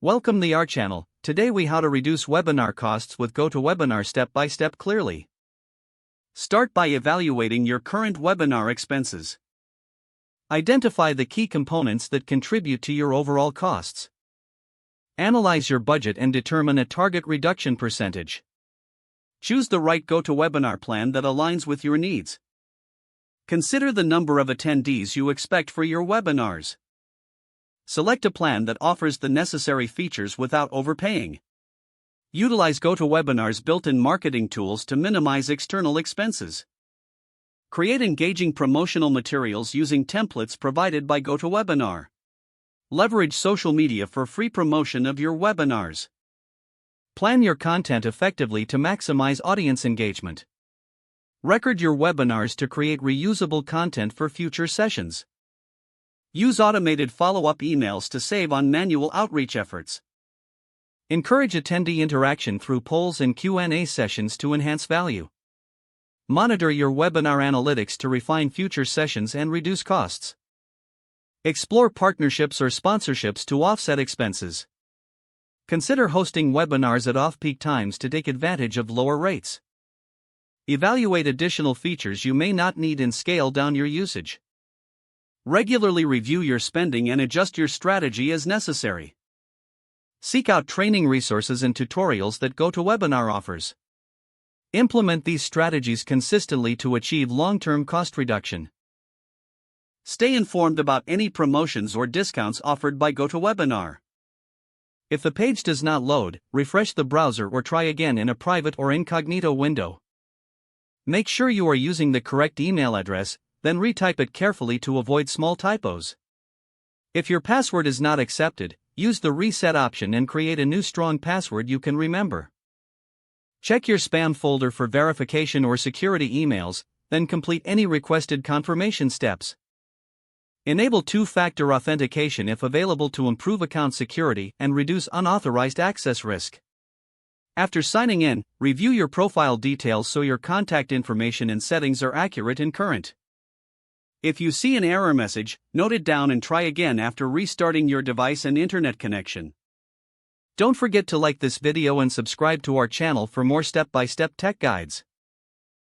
Welcome to our channel. Today we how to reduce webinar costs with GoToWebinar step by step clearly. Start by evaluating your current webinar expenses. Identify the key components that contribute to your overall costs. Analyze your budget and determine a target reduction percentage. Choose the right GoToWebinar plan that aligns with your needs. Consider the number of attendees you expect for your webinars. Select a plan that offers the necessary features without overpaying. Utilize GoToWebinar's built-in marketing tools to minimize external expenses. Create engaging promotional materials using templates provided by GoToWebinar. Leverage social media for free promotion of your webinars. Plan your content effectively to maximize audience engagement. Record your webinars to create reusable content for future sessions. Use automated follow-up emails to save on manual outreach efforts. Encourage attendee interaction through polls and Q&A sessions to enhance value. Monitor your webinar analytics to refine future sessions and reduce costs. Explore partnerships or sponsorships to offset expenses. Consider hosting webinars at off-peak times to take advantage of lower rates. Evaluate additional features you may not need and scale down your usage. Regularly review your spending and adjust your strategy as necessary. Seek out training resources and tutorials that GoToWebinar offers. Implement these strategies consistently to achieve long-term cost reduction. Stay informed about any promotions or discounts offered by GoToWebinar. If the page does not load, refresh the browser or try again in a private or incognito window. Make sure you are using the correct email address, then retype it carefully to avoid small typos. If your password is not accepted, use the reset option and create a new strong password you can remember. Check your spam folder for verification or security emails, then complete any requested confirmation steps. Enable two-factor authentication if available to improve account security and reduce unauthorized access risk. After signing in, review your profile details so your contact information and settings are accurate and current. If you see an error message, note it down and try again after restarting your device and internet connection. Don't forget to like this video and subscribe to our channel for more step-by-step tech guides.